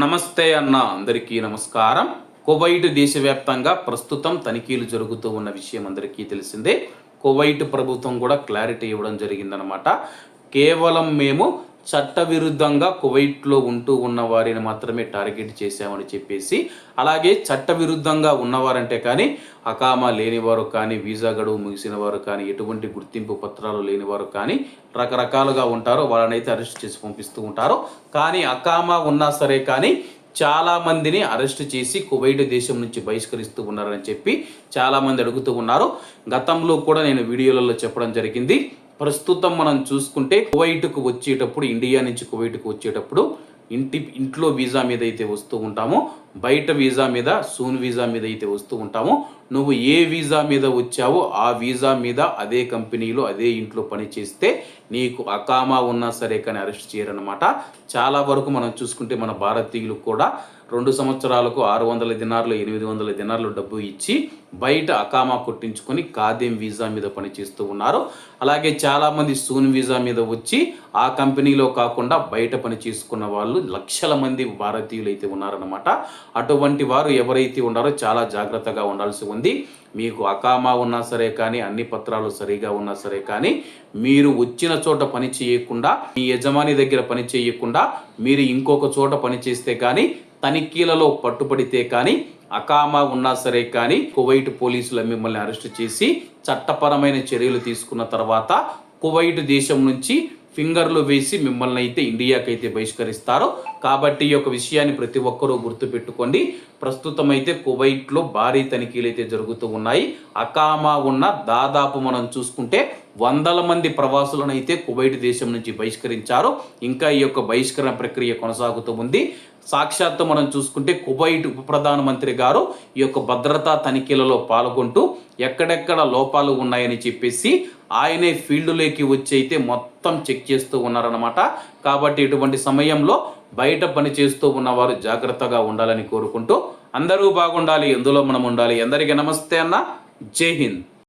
నమస్తే అన్న అందరికీ నమస్కారం. కువైట్ దేశవ్యాప్తంగా ప్రస్తుతం తనిఖీలు జరుగుతూ ఉన్న విషయం అందరికీ తెలిసిందే. కువైట్ ప్రభుత్వం కూడా క్లారిటీ ఇవ్వడం జరిగిందనమాట. కేవలం మేము చట్టవిరుద్ధంగా కువైట్లో ఉంటూ ఉన్న వారిని మాత్రమే టార్గెట్ చేశామని చెప్పేసి, అలాగే చట్టవిరుద్ధంగా ఉన్నవారంటే కానీ అకామా లేనివారు కానీ, వీసా గడువు ముగిసిన వారు కానీ, ఎటువంటి గుర్తింపు పత్రాలు లేనివారు కానీ రకరకాలుగా ఉంటారో వాళ్ళనైతే అరెస్ట్ చేసి పంపిస్తూ ఉంటారు. కానీ అకామా ఉన్నా సరే కానీ చాలామందిని అరెస్ట్ చేసి కువైట్ దేశం నుంచి బహిష్కరిస్తూ ఉన్నారని చెప్పి చాలామంది అడుగుతూ ఉన్నారు. గతంలో కూడా నేను వీడియోలలో చెప్పడం జరిగింది. ప్రస్తుతం మనం చూసుకుంటే కువైట్కు వచ్చేటప్పుడు, ఇండియా నుంచి కువైట్కు వచ్చేటప్పుడు ఇంట్లో వీసా మీద అయితే వస్తూ ఉంటామో, బయట వీసా మీద, సూన్ వీసా మీద అయితే వస్తూ ఉంటామో, నువ్వు ఏ వీసా మీద వచ్చావో ఆ వీసా మీద అదే కంపెనీలో అదే ఇంట్లో పని చేస్తే నీకు అకామా ఉన్నా సరే కానీ అరెస్ట్ చేయరనమాట. చాలా వరకు మనం చూసుకుంటే మన భారతీయులు కూడా 2 సంవత్సరాలకు 600 దినార్లు 800 దినార్లు డబ్బు ఇచ్చి బయట అకామా కొట్టించుకొని ఖాదీం వీసా మీద పనిచేస్తూ ఉన్నారు. అలాగే చాలామంది సూన్ వీసా మీద వచ్చి ఆ కంపెనీలో కాకుండా బయట పని చేసుకున్న వాళ్ళు లక్షల మంది భారతీయులు అయితే ఉన్నారన్నమాట. అటువంటి వారు ఎవరైతే ఉన్నారో చాలా జాగ్రత్తగా ఉండాల్సి ఉంది. మీకు అకామా ఉన్నా సరే కానీ, అన్ని పత్రాలు సరిగా ఉన్నా సరే కానీ, మీరు వచ్చిన చోట పని చేయకుండా, మీ యజమాని దగ్గర పని చేయకుండా మీరు ఇంకొక చోట పని చేస్తే కానీ, తనిఖీలలో పట్టుబడితే కానీ, అకామా ఉన్నా సరే కానీ కువైట్ పోలీసులు మిమ్మల్ని అరెస్ట్ చేసి చట్టపరమైన చర్యలు తీసుకున్న తర్వాత కువైట్ దేశం నుంచి ఫింగర్లు వేసి మిమ్మల్ని అయితే ఇండియాకి అయితే బహిష్కరిస్తారు. కాబట్టి ఈ యొక్క విషయాన్ని ప్రతి ఒక్కరూ గుర్తుపెట్టుకోండి. ప్రస్తుతం అయితే కువైట్లో భారీ తనిఖీలు అయితే జరుగుతూ ఉన్నాయి. అకామా ఉన్న దాదాపు మనం చూసుకుంటే 100 మంది ప్రవాసులను అయితే కువైట్ దేశం నుంచి బహిష్కరించారు. ఇంకా ఈ యొక్క బహిష్కరణ ప్రక్రియ కొనసాగుతూ ఉంది. సాక్షాత్తు మనం చూసుకుంటే కువైట్ ఉప ప్రధానమంత్రి గారు ఈ యొక్క భద్రతా తనిఖీలలో పాల్గొంటూ ఎక్కడెక్కడ లోపాలు ఉన్నాయని చెప్పేసి ఆయనే ఫీల్డ్లోకి వచ్చి అయితే మొత్తం చెక్ చేస్తూ ఉన్నారన్నమాట. కాబట్టి ఇటువంటి సమయంలో బయట పని చేస్తూ ఉన్నవారు జాగ్రత్తగా ఉండాలని కోరుకుంటూ, అందరూ బాగుండాలి, ఎందులో మనం ఉండాలి. అందరికీ నమస్తే అన్న. జై హింద్.